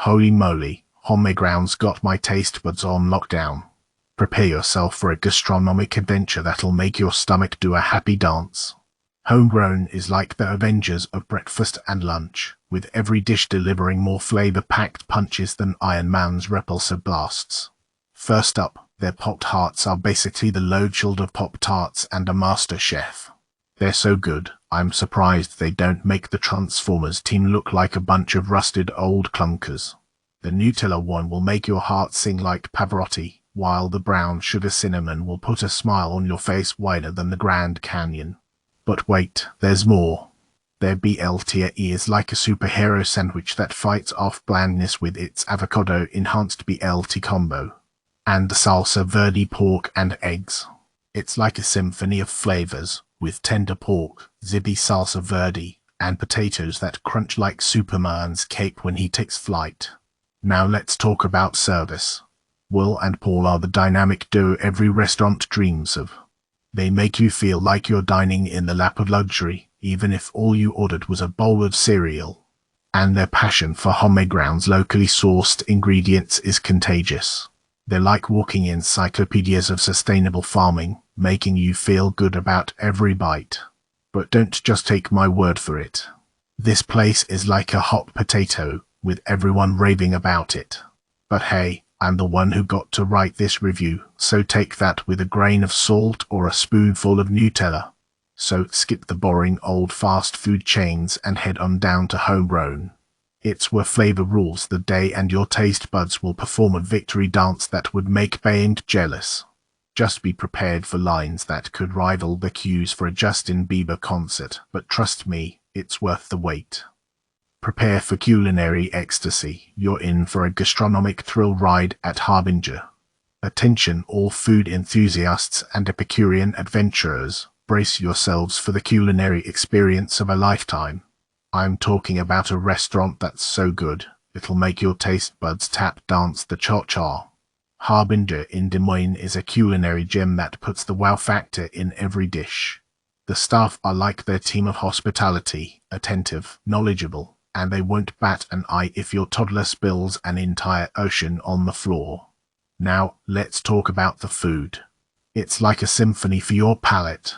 Holy moly, Homeground's got my taste buds on lockdown. Prepare yourself for a gastronomic adventure that'll make your stomach do a happy dance. Homegrown is like the Avengers of breakfast and lunch, with every dish delivering more flavor-packed punches than Iron Man's repulsive blasts. First up, their Pop-Tarts are basically the load-chilled of Pop-Tarts and a master chef. They're so good, I'm surprised they don't make the Transformers team look like a bunch of rusted old clunkers. The Nutella one will make your heart sing like Pavarotti, while the brown sugar cinnamon will put a smile on your face wider than the Grand Canyon. But wait, there's more. Their BLT is like a superhero sandwich that fights off blandness with its avocado-enhanced BLT combo. And the salsa verde pork and eggs. It's like a symphony of flavors, with tender pork, zippy salsa verde, and potatoes that crunch like Superman's cape when he takes flight. Now let's talk about service. Will and Paul are the dynamic duo every restaurant dreams of. They make you feel like you're dining in the lap of luxury, even if all you ordered was a bowl of cereal. And their passion for Homeground's locally sourced ingredients is contagious. They're like walking encyclopedias of sustainable farming, making you feel good about every bite. But don't just take my word for it. This place is like a hot potato, with everyone raving about it. But hey, I'm the one who got to write this review, so take that with a grain of salt or a spoonful of Nutella. So skip the boring old fast food chains and head on down to Homegrown. It's where flavor rules the day and your taste buds will perform a victory dance that would make Bayant jealous. Just be prepared for lines that could rival the queues for a Justin Bieber concert, but trust me, it's worth the wait. Prepare for culinary ecstasy. You're in for a gastronomic thrill ride at Harbinger. Attention all food enthusiasts and Epicurean adventurers, brace yourselves for the culinary experience of a lifetime. I'm talking about a restaurant that's so good, it'll make your taste buds tap dance the cha-cha. Harbinger in Des Moines is a culinary gem that puts the wow factor in every dish. The staff are like their team of hospitality, attentive, knowledgeable, and they won't bat an eye if your toddler spills an entire ocean on the floor. Now, let's talk about the food. It's like a symphony for your palate.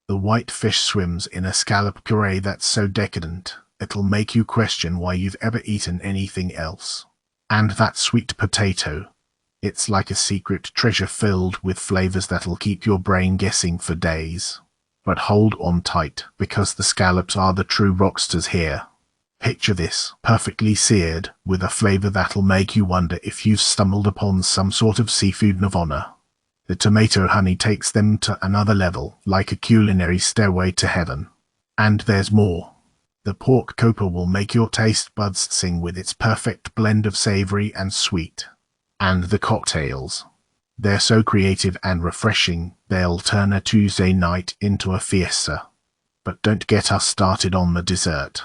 The white fish swims in a scallop puree that's so decadent, it'll make you question why you've ever eaten anything else. And that sweet potato. It's like a secret treasure filled with flavors that'll keep your brain guessing for days. But hold on tight, because the scallops are the true rockstars here. Picture this, perfectly seared, with a flavor that'll make you wonder if you've stumbled upon some sort of seafood nirvana. The tomato honey takes them to another level, like a culinary stairway to heaven. And there's more. The pork copa will make your taste buds sing with its perfect blend of savory and sweet. And the cocktails. They're so creative and refreshing, they'll turn a Tuesday night into a fiesta. But don't get us started on the dessert.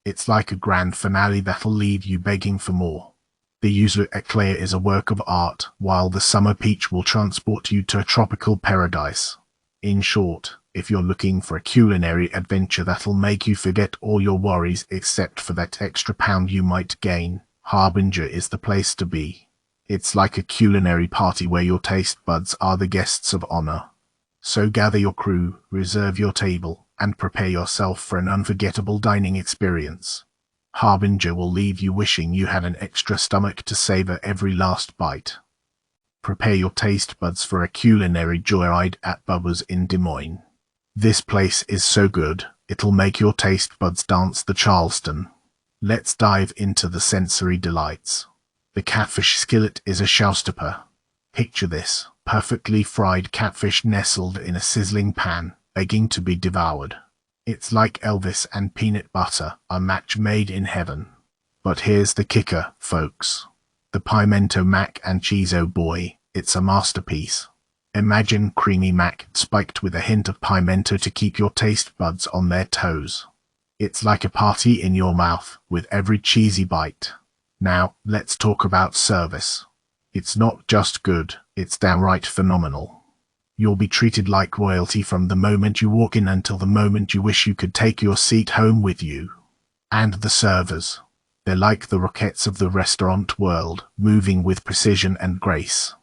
It's like a grand finale that'll leave you begging for more. The yuzu eclair is a work of art, while the summer peach will transport you to a tropical paradise. In short, if you're looking for a culinary adventure that'll make you forget all your worries except for that extra pound you might gain, Harbinger is the place to be. It's like a culinary party where your taste buds are the guests of honor. So gather your crew, reserve your table, and prepare yourself for an unforgettable dining experience. Harbinger will leave you wishing you had an extra stomach to savor every last bite. Prepare your taste buds for a culinary joyride at Bubba's in Des Moines. This place is so good, it'll make your taste buds dance the Charleston. Let's dive into the sensory delights. The catfish skillet is a showstopper. Picture this, perfectly fried catfish nestled in a sizzling pan, begging to be devoured. It's like Elvis and peanut butter, a match made in heaven. But here's the kicker, folks. The pimento mac and cheese, oh boy, it's a masterpiece. Imagine creamy mac spiked with a hint of pimento to keep your taste buds on their toes. It's like a party in your mouth with every cheesy bite. Now, let's talk about service. It's not just good, it's downright phenomenal. You'll be treated like royalty from the moment you walk in until the moment you wish you could take your seat home with you. And the servers. They're like the rockets of the restaurant world, moving with precision and grace.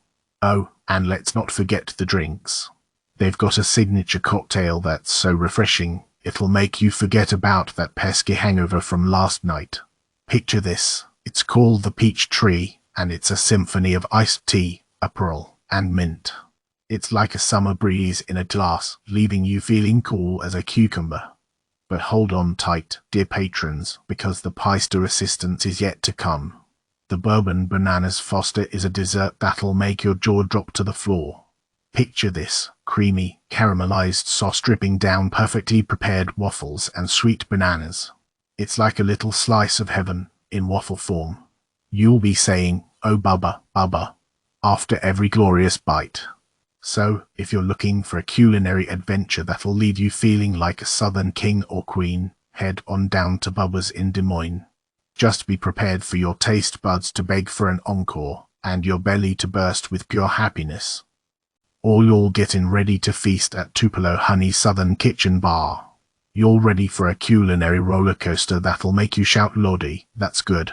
Oh, and let's not forget the drinks. They've got a signature cocktail that's so refreshing, it'll make you forget about that pesky hangover from last night. Picture this. It's called the Peach Tree, and it's a symphony of iced tea, Aperol, and mint. It's like a summer breeze in a glass, leaving you feeling cool as a cucumber. But hold on tight, dear patrons, because the Peister assistance is yet to come. The Bourbon Bananas Foster is a dessert that'll make your jaw drop to the floor. Picture this, creamy, caramelized sauce dripping down perfectly prepared waffles and sweet bananas. It's like a little slice of heaven, in waffle form. You'll be saying, "Oh Bubba, Bubba," after every glorious bite. So, if you're looking for a culinary adventure that'll leave you feeling like a southern king or queen, head on down to Bubba's in Des Moines. Just be prepared for your taste buds to beg for an encore, and your belly to burst with pure happiness. All getting ready to feast at Tupelo Honey's Southern Kitchen Bar. You're ready for a culinary roller coaster that'll make you shout Lordy, that's good.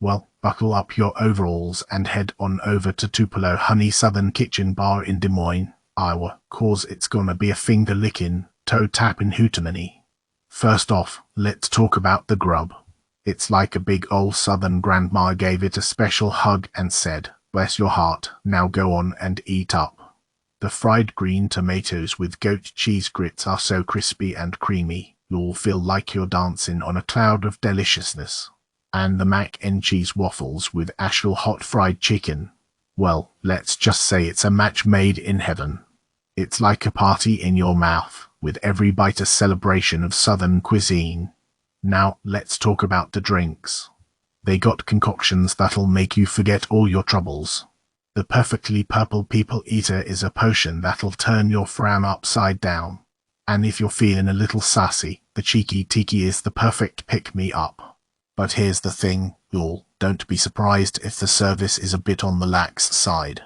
Well, buckle up your overalls and head on over to Tupelo Honey's Southern Kitchen Bar in Des Moines, Iowa, 'cause it's gonna be a finger-licking, toe-tapping hootenanny. First off, let's talk about the grub. It's like a big old southern grandma gave it a special hug and said, "Bless your heart, now go on and eat up." The fried green tomatoes with goat cheese grits are so crispy and creamy, you'll feel like you're dancing on a cloud of deliciousness. And the mac and cheese waffles with actual hot fried chicken. Well, let's just say it's a match made in heaven. It's like a party in your mouth, with every bite a celebration of southern cuisine. Now, let's talk about the drinks. They got concoctions that'll make you forget all your troubles. The perfectly purple people eater is a potion that'll turn your frown upside down. And if you're feeling a little sassy, the cheeky tiki is the perfect pick-me-up. But here's the thing, y'all, don't be surprised if the service is a bit on the lax side.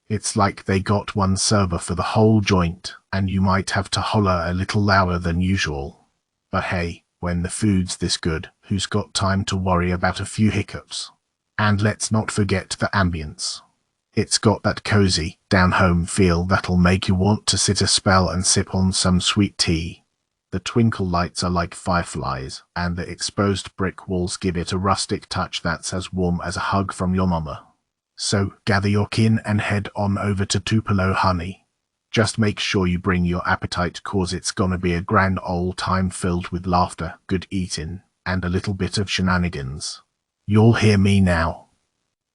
It's like they got one server for the whole joint, and you might have to holler a little louder than usual. But hey, when the food's this good, who's got time to worry about a few hiccups? And let's not forget the ambience. It's got that cozy, down-home feel that'll make you want to sit a spell and sip on some sweet tea. The twinkle lights are like fireflies, and the exposed brick walls give it a rustic touch that's as warm as a hug from your mama. So, gather your kin and head on over to Tupelo Honey. Just make sure you bring your appetite, 'cause it's gonna be a grand old time filled with laughter, good eating, and a little bit of shenanigans. You'll hear me now.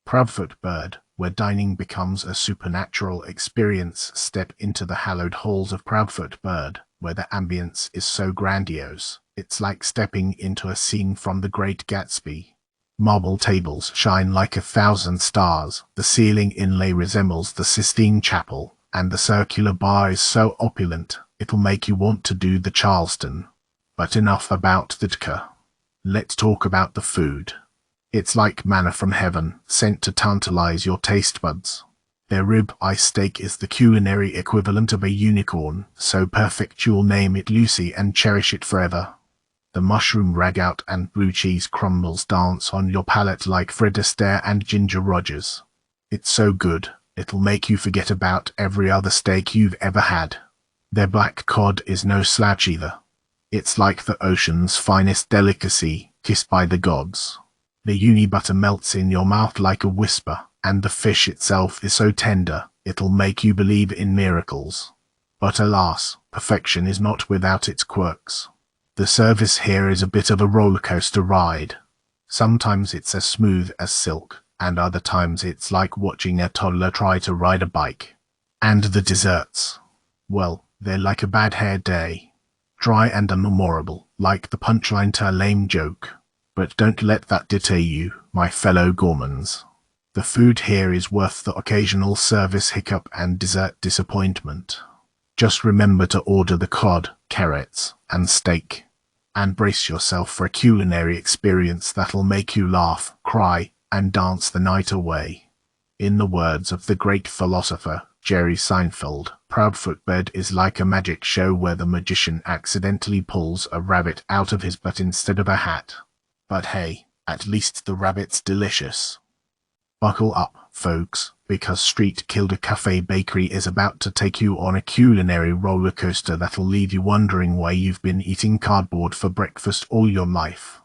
Proudfoot Bird, where dining becomes a supernatural experience. Step into the hallowed halls of Proudfoot Bird, where the ambience is so grandiose, it's like stepping into a scene from The Great Gatsby. Marble tables shine like 1,000 stars, the ceiling inlay resembles the Sistine Chapel, and the circular bar is so opulent, it'll make you want to do the Charleston. But enough about the tka. Let's talk about the food. It's like manna from heaven, sent to tantalize your taste buds. Their rib-eye steak is the culinary equivalent of a unicorn, so perfect you'll name it Lucy and cherish it forever. The mushroom ragout and blue cheese crumbles dance on your palate like Fred Astaire and Ginger Rogers. It's so good, it'll make you forget about every other steak you've ever had. Their black cod is no slouch either. It's like the ocean's finest delicacy, kissed by the gods. The uni butter melts in your mouth like a whisper, and the fish itself is so tender, it'll make you believe in miracles. But alas, perfection is not without its quirks. The service here is a bit of a roller coaster ride. Sometimes it's as smooth as silk, and other times it's like watching a toddler try to ride a bike. And the desserts, well, they're like a bad hair day. Dry and unmemorable, like the punchline to a lame joke. But don't let that deter you, my fellow gourmands. The food here is worth the occasional service hiccup and dessert disappointment. Just remember to order the cod, carrots, and steak. And brace yourself for a culinary experience that'll make you laugh, cry, and dance the night away. In the words of the great philosopher, Jerry Seinfeld, Proudfoot Bird is like a magic show where the magician accidentally pulls a rabbit out of his butt instead of a hat. But hey, At least the rabbit's delicious. Buckle up, folks, because Street Kilder Cafe Bakery is about to take you on a culinary roller coaster that'll leave you wondering why you've been eating cardboard for breakfast all your life.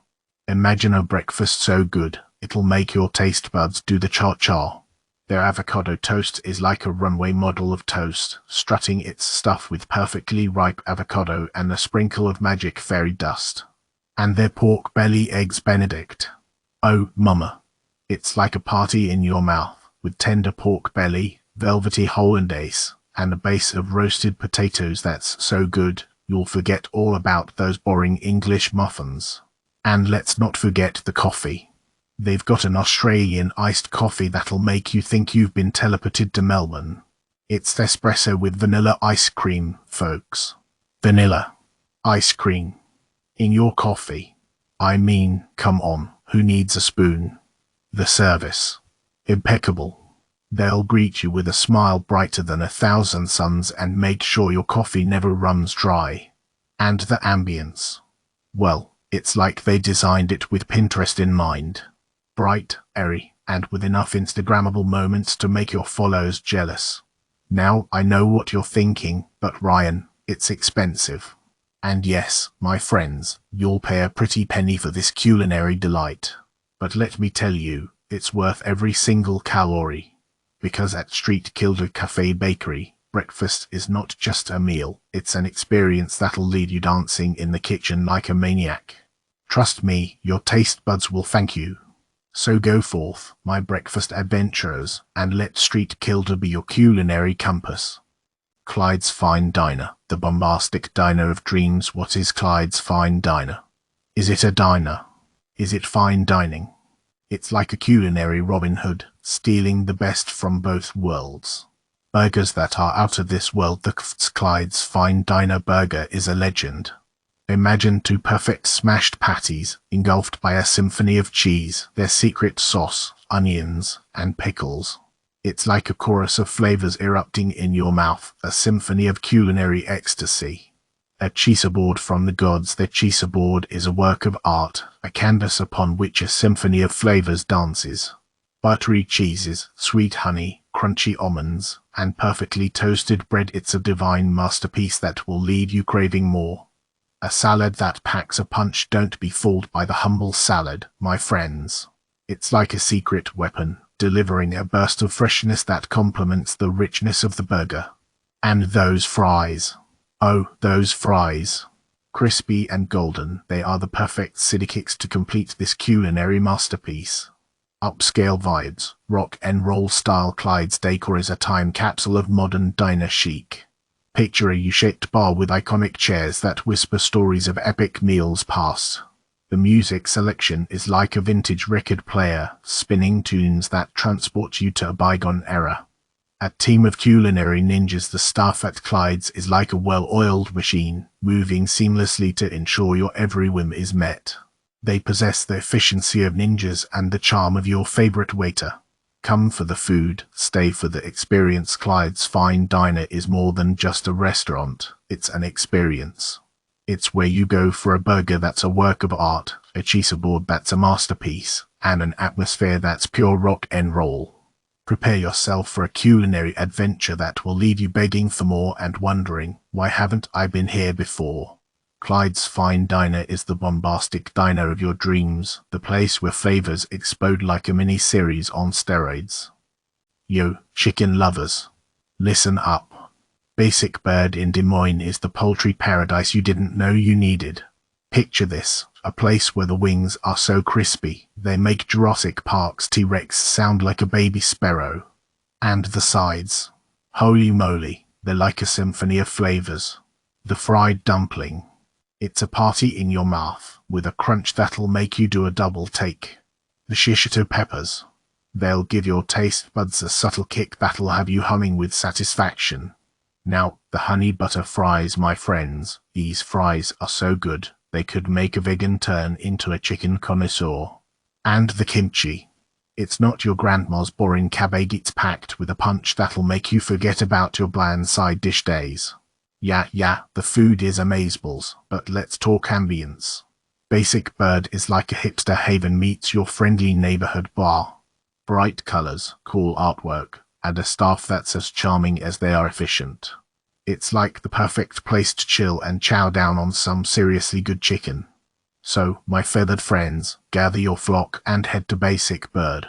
Imagine a breakfast so good, it'll make your taste buds do the cha-cha. Their avocado toast is like a runway model of toast, strutting its stuff with perfectly ripe avocado and a sprinkle of magic fairy dust. And their pork belly eggs Benedict. Oh, mama. It's like a party in your mouth, with tender pork belly, velvety hollandaise, and a base of roasted potatoes that's so good, you'll forget all about those boring English muffins. And let's not forget the coffee. They've got an Australian iced coffee that'll make you think you've been teleported to Melbourne. It's espresso with vanilla ice cream, folks. Vanilla ice cream in your coffee. I mean, come on, who needs a spoon? The service. Impeccable. They'll greet you with a smile brighter than 1,000 suns and make sure your coffee never runs dry. And the ambience. Well, it's like they designed it with Pinterest in mind. Bright, airy, and with enough Instagrammable moments to make your followers jealous. Now I know what you're thinking, but Ryan, it's expensive. And yes, my friends, you'll pay a pretty penny for this culinary delight. But let me tell you, it's worth every single calorie. Because at Street Kilder Cafe Bakery, breakfast is not just a meal, it's an experience that'll leave you dancing in the kitchen like a maniac. Trust me, your taste buds will thank you. So go forth, my breakfast adventurers, and let Street Kilder be your culinary compass. Clyde's Fine Diner, the bombastic diner of dreams. What is Clyde's Fine Diner? Is it a diner? Is it fine dining? It's like a culinary Robin Hood, stealing the best from both worlds. Burgers that are out of this world. The Clyde's Fine Diner burger is a legend. Imagine two perfect smashed patties, engulfed by a symphony of cheese, their secret sauce, onions, and pickles. It's like a chorus of flavors erupting in your mouth, a symphony of culinary ecstasy. A cheeseboard from the gods. The cheeseboard is a work of art, a canvas upon which a symphony of flavors dances. Buttery cheeses, sweet honey, crunchy almonds, and perfectly toasted bread. It's a divine masterpiece that will leave you craving more. A salad that packs a punch. Don't be fooled by the humble salad, my friends. It's like a secret weapon, delivering a burst of freshness that complements the richness of the burger. And those fries. Oh, those fries. Crispy and golden, they are the perfect sidekicks to complete this culinary masterpiece. Upscale vibes, rock and roll style. Clyde's decor is a time capsule of modern diner chic. Picture a U-shaped bar with iconic chairs that whisper stories of epic meals past. The music selection is like a vintage record player, spinning tunes that transport you to a bygone era. A team of culinary ninjas. The staff at Clyde's is like a well-oiled machine, moving seamlessly to ensure your every whim is met. They possess the efficiency of ninjas and the charm of your favorite waiter. Come for the food, stay for the experience. Clyde's Fine Diner is more than just a restaurant, it's an experience. It's where you go for a burger that's a work of art, a cheeseboard that's a masterpiece, and an atmosphere that's pure rock and roll. Prepare yourself for a culinary adventure that will leave you begging for more and wondering, why haven't I been here before? Clyde's Fine Diner is the bombastic diner of your dreams, the place where flavors explode like a mini-series on steroids. Yo, chicken lovers. Listen up. Basic Bird in Des Moines is the poultry paradise you didn't know you needed. Picture this, a place where the wings are so crispy, they make Jurassic Park's T-Rex sound like a baby sparrow. And the sides. Holy moly, they're like a symphony of flavors. The fried dumpling. It's a party in your mouth, with a crunch that'll make you do a double take. The shishito peppers. They'll give your taste buds a subtle kick that'll have you humming with satisfaction. Now, the honey butter fries, my friends. These fries are so good, they could make a vegan turn into a chicken connoisseur. And the kimchi. It's not your grandma's boring cabbage, it's packed with a punch that'll make you forget about your bland side dish days. Yeah, the food is amazeballs, but let's talk ambience. Basic Bird is like a hipster haven meets your friendly neighborhood bar. Bright colors, cool artwork, and a staff that's as charming as they are efficient. It's like the perfect place to chill and chow down on some seriously good chicken. So, my feathered friends, gather your flock and head to Basic Bird.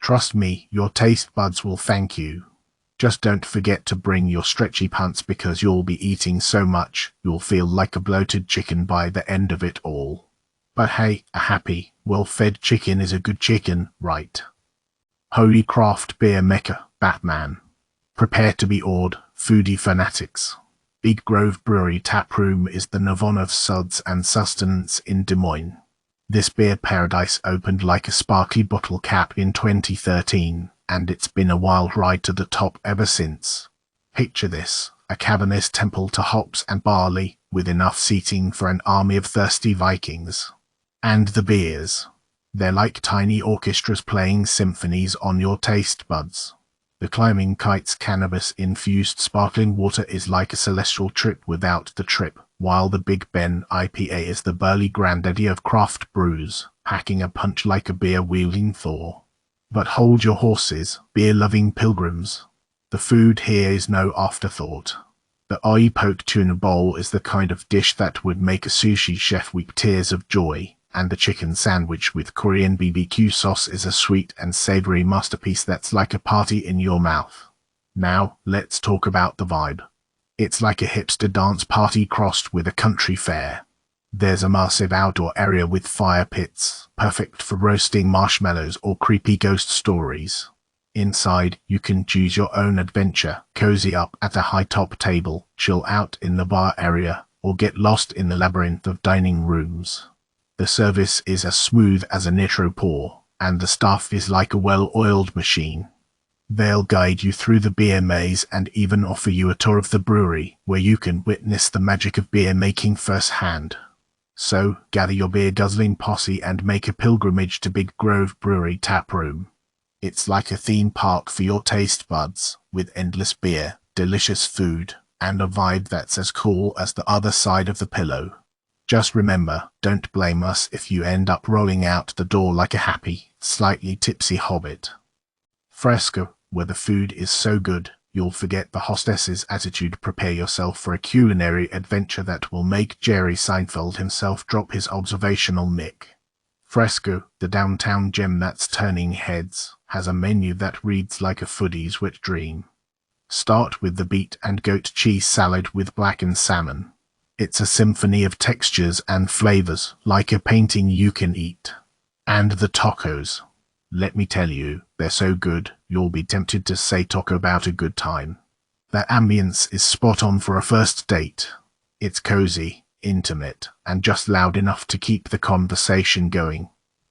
Trust me, your taste buds will thank you. Just don't forget to bring your stretchy pants because you'll be eating so much, you'll feel like a bloated chicken by the end of it all. But hey, a happy, well-fed chicken is a good chicken, right? Holy craft beer mecca, Batman. Prepare to be awed, foodie fanatics. Big Grove Brewery Tap Room is the nirvana of suds and sustenance in Des Moines. This beer paradise opened like a sparkly bottle cap in 2013, and it's been a wild ride to the top ever since. Picture this, a cavernous temple to hops and barley, with enough seating for an army of thirsty Vikings. And the beers. They're like tiny orchestras playing symphonies on your taste buds. The Climbing Kites cannabis-infused sparkling water is like a celestial trip without the trip, while the Big Ben IPA is the burly granddaddy of craft brews, packing a punch like a beer-wielding Thor. But hold your horses, beer-loving pilgrims. The food here is no afterthought. The eye-poke tuna bowl is the kind of dish that would make a sushi chef weep tears of joy, and the chicken sandwich with Korean BBQ sauce is a sweet and savory masterpiece that's like a party in your mouth. Now, let's talk about the vibe. It's like a hipster dance party crossed with a country fair. There's a massive outdoor area with fire pits, perfect for roasting marshmallows or creepy ghost stories. Inside, you can choose your own adventure, cozy up at a high-top table, chill out in the bar area, or get lost in the labyrinth of dining rooms. The service is as smooth as a nitro pour, and the staff is like a well-oiled machine. They'll guide you through the beer maze and even offer you a tour of the brewery, where you can witness the magic of beer making firsthand. So, gather your beer-guzzling posse and make a pilgrimage to Big Grove Brewery Tap Room. It's like a theme park for your taste buds, with endless beer, delicious food, and a vibe that's as cool as the other side of the pillow. Just remember, don't blame us if you end up rolling out the door like a happy, slightly tipsy hobbit. Fresco, where the food is so good, you'll forget the hostess's attitude. Prepare yourself for a culinary adventure that will make Jerry Seinfeld himself drop his observational mic. Fresco, the downtown gem that's turning heads, has a menu that reads like a foodie's wet dream. Start with the beet and goat cheese salad with blackened salmon. It's a symphony of textures and flavors, like a painting you can eat. And the tacos. Let me tell you, they're so good, you'll be tempted to say taco about a good time. The ambience is spot on for a first date. It's cozy, intimate, and just loud enough to keep the conversation going.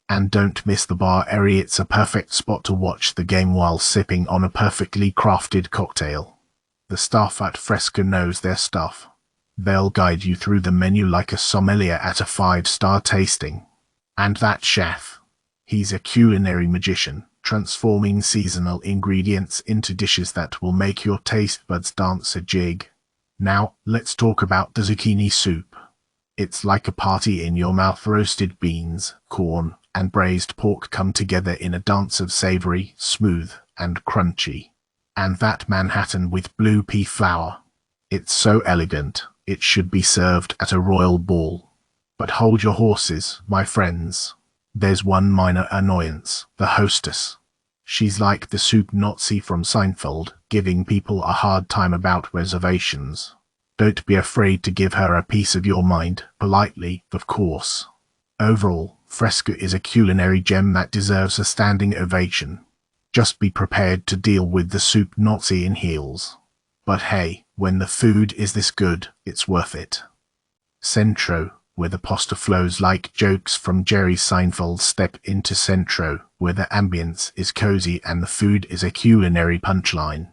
And don't miss the bar area. It's a perfect spot to watch the game while sipping on a perfectly crafted cocktail. The staff at Fresco knows their stuff. They'll guide you through the menu like a sommelier at a 5-star tasting. And that chef, he's a culinary magician, transforming seasonal ingredients into dishes that will make your taste buds dance a jig. Now, let's talk about the zucchini soup. It's like a party in your mouth. Roasted beans, corn, and braised pork come together in a dance of savory, smooth, and crunchy. And that Manhattan with blue pea flour. It's so elegant, it should be served at a royal ball. But hold your horses, my friends. There's one minor annoyance, the hostess. She's like the soup Nazi from Seinfeld, giving people a hard time about reservations. Don't be afraid to give her a piece of your mind, politely, of course. Overall, Fresco is a culinary gem that deserves a standing ovation. Just be prepared to deal with the soup Nazi in heels. But hey, when the food is this good, it's worth it. Centro, where the pasta flows like jokes from Jerry Seinfeld. Step into Centro, where the ambience is cozy and the food is a culinary punchline.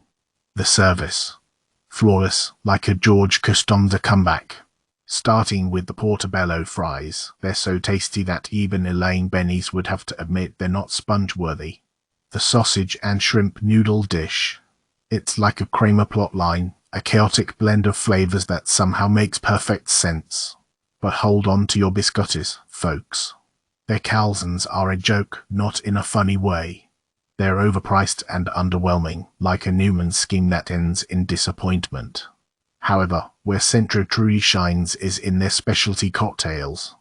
The service. Flawless, like a George Costanza comeback. Starting with the portobello fries, they're so tasty that even Elaine Benny's would have to admit they're not sponge-worthy. The sausage and shrimp noodle dish. It's like a Kramer plotline, a chaotic blend of flavors that somehow makes perfect sense. But hold on to your biscottis, folks. Their calzones are a joke, not in a funny way. They're overpriced and underwhelming, like a Newman's scheme that ends in disappointment. However, where Centro truly shines is in their specialty cocktails.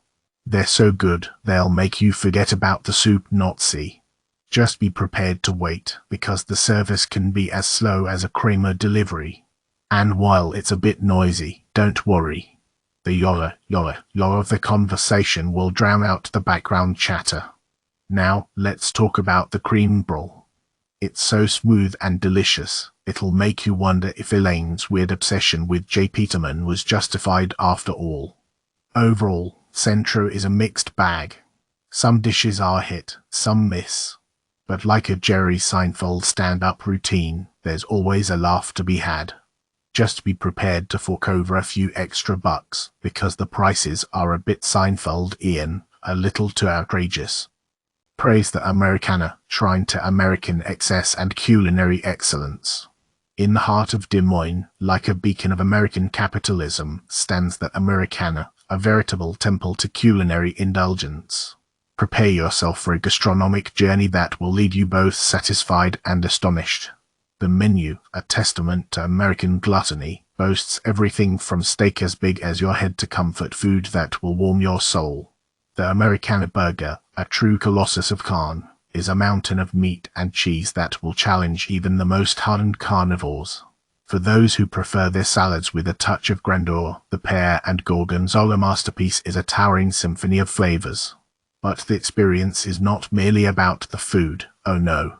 They're so good, they'll make you forget about the soup Nazi. Just be prepared to wait, because the service can be as slow as a Kramer delivery. And while it's a bit noisy, don't worry. The yolla of the conversation will drown out the background chatter. Now, let's talk about the cream roll. It's so smooth and delicious, it'll make you wonder if Elaine's weird obsession with J. Peterman was justified after all. Overall, Centro is a mixed bag. Some dishes are a hit, some miss. But like a Jerry Seinfeld stand-up routine, there's always a laugh to be had. Just be prepared to fork over a few extra bucks, because the prices are a bit Seinfeld-ian, a little too outrageous. Praise the Americana, shrine to American excess and culinary excellence. In the heart of Des Moines, like a beacon of American capitalism, stands the Americana, a veritable temple to culinary indulgence. Prepare yourself for a gastronomic journey that will leave you both satisfied and astonished. The menu, a testament to American gluttony, boasts everything from steak as big as your head to comfort food that will warm your soul. The Americana burger, a true colossus of carne, is a mountain of meat and cheese that will challenge even the most hardened carnivores. For those who prefer their salads with a touch of grandeur, the pear and gorgonzola masterpiece is a towering symphony of flavors. But the experience is not merely about the food, oh no.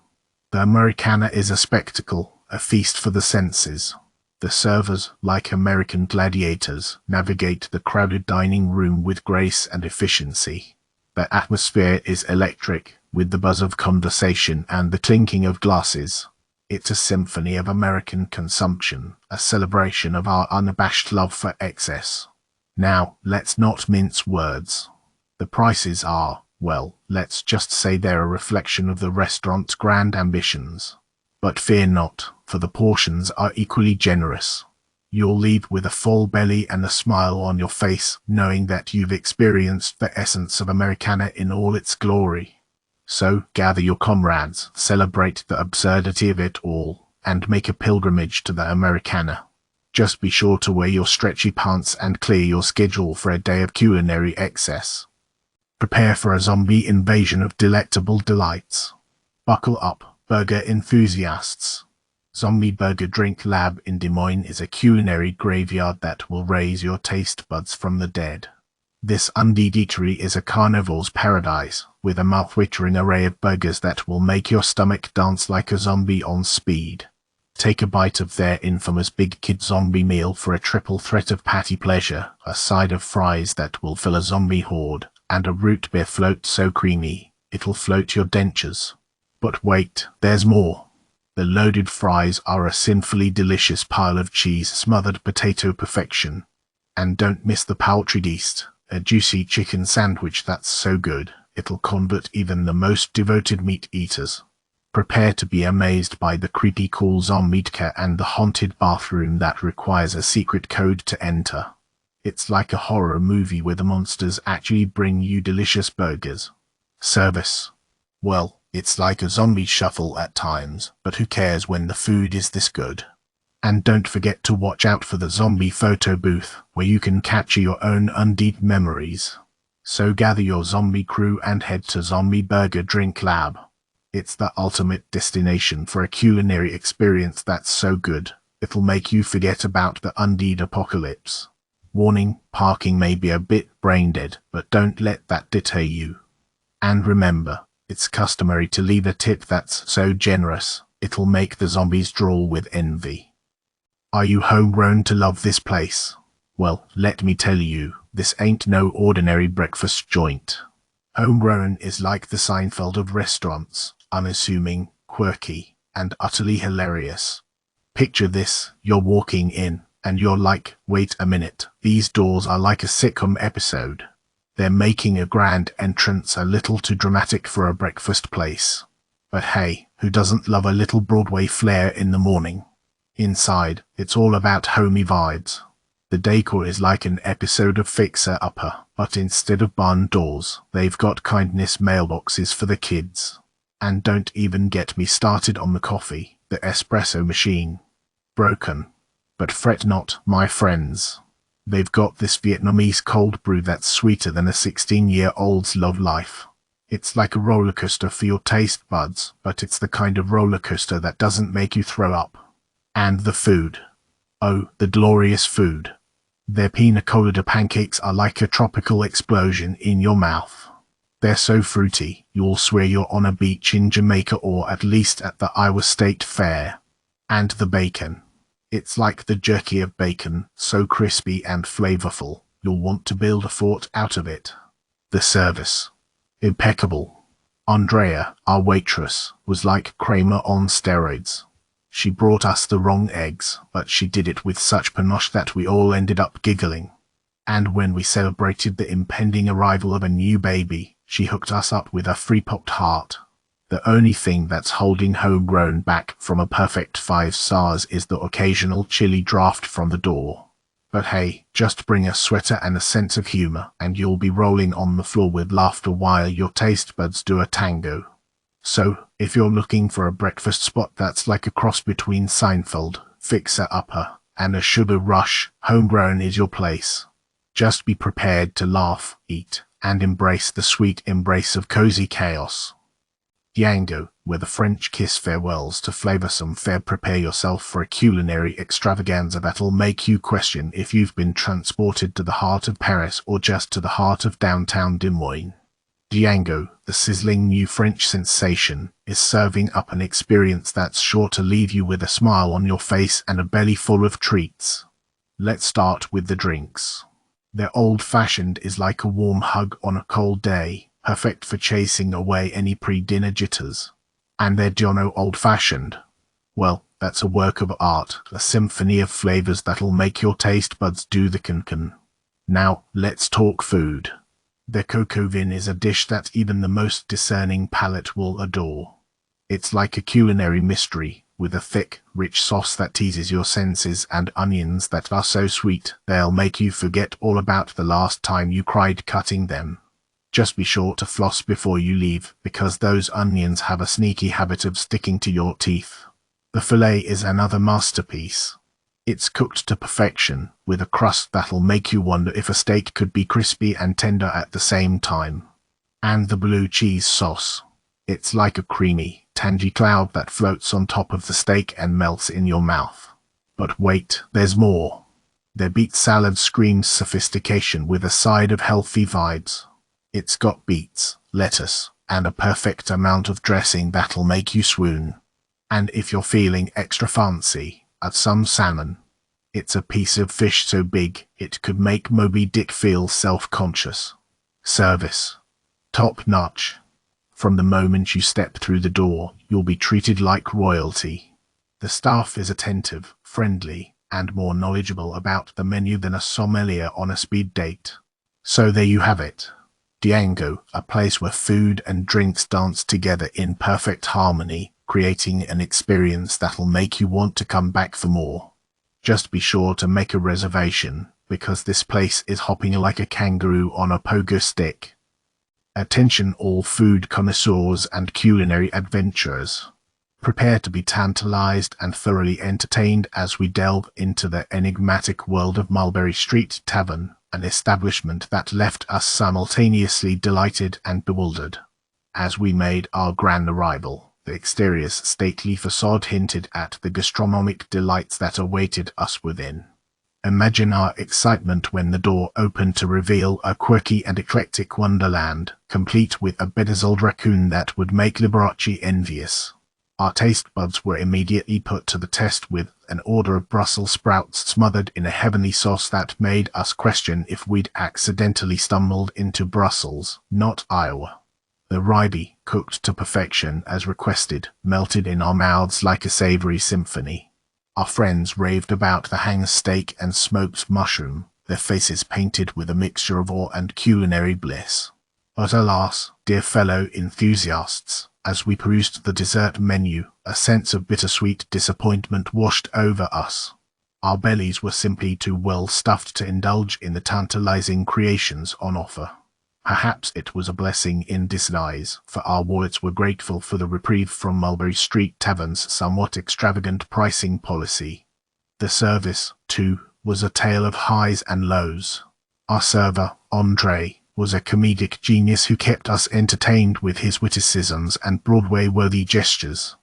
The Americana is a spectacle, a feast for the senses. The servers, like American gladiators, navigate the crowded dining room with grace and efficiency. The atmosphere is electric, with the buzz of conversation and the clinking of glasses. It's a symphony of American consumption, a celebration of our unabashed love for excess. Now, let's not mince words. The prices are, well, let's just say they're a reflection of the restaurant's grand ambitions. But fear not, for the portions are equally generous. You'll leave with a full belly and a smile on your face, knowing that you've experienced the essence of Americana in all its glory. So, gather your comrades, celebrate the absurdity of it all, and make a pilgrimage to the Americana. Just be sure to wear your stretchy pants and clear your schedule for a day of culinary excess. Prepare for a zombie invasion of delectable delights. Buckle up, burger enthusiasts. Zombie Burger Drink Lab in Des Moines is a culinary graveyard that will raise your taste buds from the dead. This undead eatery is a carnivore's paradise, with a mouth-watering array of burgers that will make your stomach dance like a zombie on speed. Take a bite of their infamous Big Kid Zombie meal for a triple threat of patty pleasure, a side of fries that will fill a zombie horde, and a root beer float so creamy, it'll float your dentures. But wait, there's more. The loaded fries are a sinfully delicious pile of cheese-smothered potato perfection. And don't miss the poultry feast, a juicy chicken sandwich that's so good, it'll convert even the most devoted meat eaters. Prepare to be amazed by the creepy cool zombie and the haunted bathroom that requires a secret code to enter. It's like a horror movie where the monsters actually bring you delicious burgers. Service. Well, it's like a zombie shuffle at times, but who cares when the food is this good? And don't forget to watch out for the zombie photo booth, where you can capture your own undead memories. So gather your zombie crew and head to Zombie Burger Drink Lab. It's the ultimate destination for a culinary experience that's so good, it'll make you forget about the undead apocalypse. Warning, parking may be a bit brain-dead, but don't let that deter you. And remember, it's customary to leave a tip that's so generous, it'll make the zombies drool with envy. Are you homegrown to love this place? Well, let me tell you, this ain't no ordinary breakfast joint. Homegrown is like the Seinfeld of restaurants, unassuming, quirky, and utterly hilarious. Picture this, you're walking in, and you're like, wait a minute, these doors are like a sitcom episode. They're making a grand entrance a little too dramatic for a breakfast place. But hey, who doesn't love a little Broadway flair in the morning? Inside, it's all about homey vibes. The decor is like an episode of Fixer Upper, but instead of barn doors, they've got kindness mailboxes for the kids. And don't even get me started on the coffee, the espresso machine. Broken. But fret not, my friends. They've got this Vietnamese cold brew that's sweeter than a 16-year-old's love life. It's like a roller coaster for your taste buds, but it's the kind of roller coaster that doesn't make you throw up. And the food. Oh, the glorious food. Their pina colada pancakes are like a tropical explosion in your mouth. They're so fruity, you'll swear you're on a beach in Jamaica or at least at the Iowa State Fair. And the bacon. It's like the jerky of bacon, so crispy and flavorful, you'll want to build a fort out of it. The service. Impeccable. Andrea, our waitress, was like Kramer on steroids. She brought us the wrong eggs, but she did it with such panache that we all ended up giggling. And when we celebrated the impending arrival of a new baby, she hooked us up with a free Pop Tart. The only thing that's holding Homegrown back from a perfect 5 stars is the occasional chilly draft from the door. But hey, just bring a sweater and a sense of humor, and you'll be rolling on the floor with laughter while your taste buds do a tango. So, if you're looking for a breakfast spot that's like a cross between Seinfeld, Fixer Upper, and a sugar rush, Homegrown is your place. Just be prepared to laugh, eat, and embrace the sweet embrace of cozy chaos. Django, where the French kiss farewells to flavoursome fare. Prepare yourself for a culinary extravaganza that'll make you question if you've been transported to the heart of Paris or just to the heart of downtown Des Moines. Django, the sizzling new French sensation, is serving up an experience that's sure to leave you with a smile on your face and a belly full of treats. Let's start with the drinks. Their old-fashioned is like a warm hug on a cold day, perfect for chasing away any pre-dinner jitters. And their Jono old-fashioned, well, that's a work of art, a symphony of flavors that'll make your taste buds do the can-can. Now, let's talk food. Their coco vin is a dish that even the most discerning palate will adore. It's like a culinary mystery, with a thick, rich sauce that teases your senses and onions that are so sweet they'll make you forget all about the last time you cried cutting them. Just be sure to floss before you leave, because those onions have a sneaky habit of sticking to your teeth. The filet is another masterpiece. It's cooked to perfection, with a crust that'll make you wonder if a steak could be crispy and tender at the same time. And the blue cheese sauce. It's like a creamy, tangy cloud that floats on top of the steak and melts in your mouth. But wait, there's more. Their beet salad screams sophistication with a side of healthy vibes. It's got beets, lettuce, and a perfect amount of dressing that'll make you swoon. And if you're feeling extra fancy, add some salmon. It's a piece of fish so big, it could make Moby Dick feel self-conscious. Service. Top-notch. From the moment you step through the door, you'll be treated like royalty. The staff is attentive, friendly, and more knowledgeable about the menu than a sommelier on a speed date. So there you have it. Django, a place where food and drinks dance together in perfect harmony, creating an experience that'll make you want to come back for more. Just be sure to make a reservation, because this place is hopping like a kangaroo on a pogo stick. Attention all food connoisseurs and culinary adventurers. Prepare to be tantalized and thoroughly entertained as we delve into the enigmatic world of Mulberry Street Tavern, an establishment that left us simultaneously delighted and bewildered. As we made our grand arrival, the exterior's stately facade hinted at the gastronomic delights that awaited us within. Imagine our excitement when the door opened to reveal a quirky and eclectic wonderland, complete with a bedazzled raccoon that would make Liberace envious. Our taste buds were immediately put to the test with an order of Brussels sprouts smothered in a heavenly sauce that made us question if we'd accidentally stumbled into Brussels, not Iowa. The ribeye, cooked to perfection as requested, melted in our mouths like a savory symphony. Our friends raved about the hanger steak and smoked mushroom, their faces painted with a mixture of awe and culinary bliss. But alas, dear fellow enthusiasts, as we perused the dessert menu, a sense of bittersweet disappointment washed over us. Our bellies were simply too well stuffed to indulge in the tantalizing creations on offer. Perhaps it was a blessing in disguise, for our wallets were grateful for the reprieve from Mulberry Street Tavern's somewhat extravagant pricing policy. The service, too, was a tale of highs and lows. Our server, Andre, was a comedic genius who kept us entertained with his witticisms and Broadway-worthy gestures.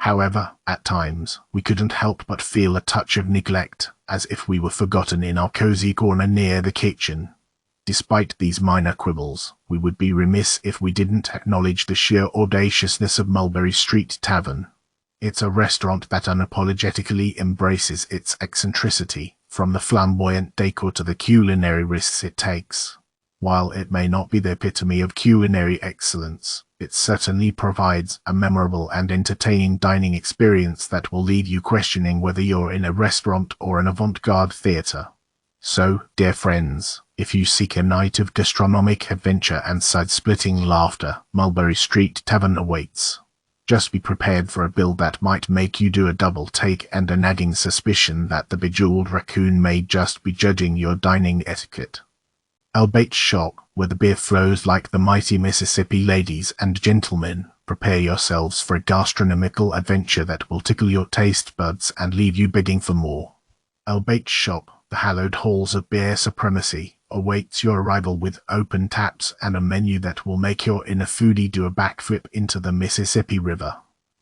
However, at times, we couldn't help but feel a touch of neglect, as if we were forgotten in our cozy corner near the kitchen. Despite these minor quibbles, we would be remiss if we didn't acknowledge the sheer audaciousness of Mulberry Street Tavern. It's a restaurant that unapologetically embraces its eccentricity, from the flamboyant decor to the culinary risks it takes. While it may not be the epitome of culinary excellence, it certainly provides a memorable and entertaining dining experience that will leave you questioning whether you're in a restaurant or an avant-garde theater. So, dear friends, if you seek a night of gastronomic adventure and side-splitting laughter, Mulberry Street Tavern awaits. Just be prepared for a bill that might make you do a double take and a nagging suspicion that the bejeweled raccoon may just be judging your dining etiquette. Albeit Shop, where the beer flows like the mighty Mississippi. Ladies and gentlemen, prepare yourselves for a gastronomical adventure that will tickle your taste buds and leave you begging for more. Albeit Shop, the hallowed halls of beer supremacy, awaits your arrival with open taps and a menu that will make your inner foodie do a backflip into the Mississippi River.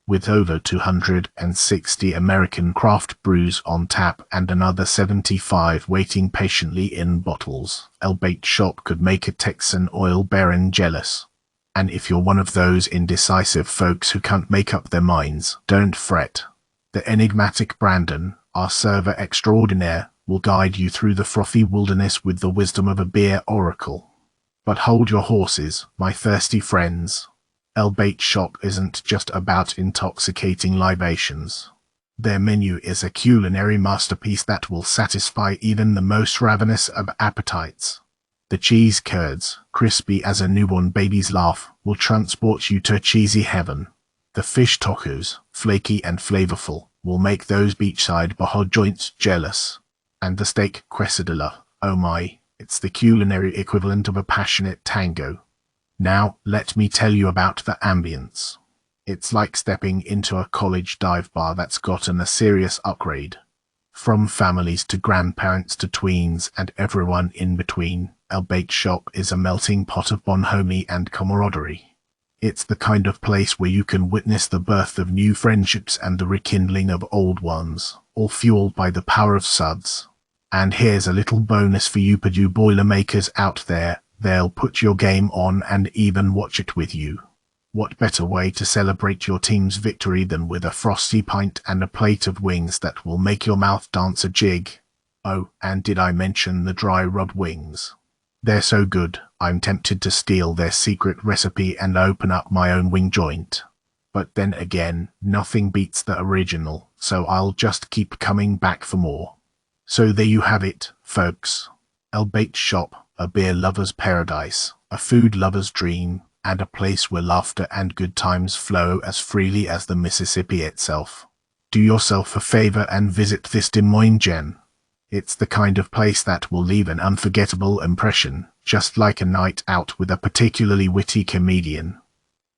With over 260 American craft brews on tap and another 75 waiting patiently in bottles, Albeit Shop could make a Texan oil baron jealous. And if you're one of those indecisive folks who can't make up their minds, don't fret. The enigmatic Brandon, our server extraordinaire, will guide you through the frothy wilderness with the wisdom of a beer oracle. But hold your horses, my thirsty friends. Albeit Shop isn't just about intoxicating libations. Their menu is a culinary masterpiece that will satisfy even the most ravenous of appetites. The cheese curds, crispy as a newborn baby's laugh, will transport you to cheesy heaven. The fish tacos, flaky and flavorful, will make those beachside bajo joints jealous. And the steak quesadilla, oh my, it's the culinary equivalent of a passionate tango. Now, let me tell you about the ambience. It's like stepping into a college dive bar that's gotten a serious upgrade. From families to grandparents to tweens and everyone in between, Albeit Shop is a melting pot of bonhomie and camaraderie. It's the kind of place where you can witness the birth of new friendships and the rekindling of old ones, all fueled by the power of suds. And here's a little bonus for you Purdue Boilermakers out there. They'll put your game on and even watch it with you. What better way to celebrate your team's victory than with a frosty pint and a plate of wings that will make your mouth dance a jig? Oh, and did I mention the dry rub wings? They're so good, I'm tempted to steal their secret recipe and open up my own wing joint. But then again, nothing beats the original, so I'll just keep coming back for more. So there you have it, folks. Albeit Shop, a beer lover's paradise, a food lover's dream, and a place where laughter and good times flow as freely as the Mississippi itself. Do yourself a favor and visit this Des Moines gem. It's the kind of place that will leave an unforgettable impression, just like a night out with a particularly witty comedian.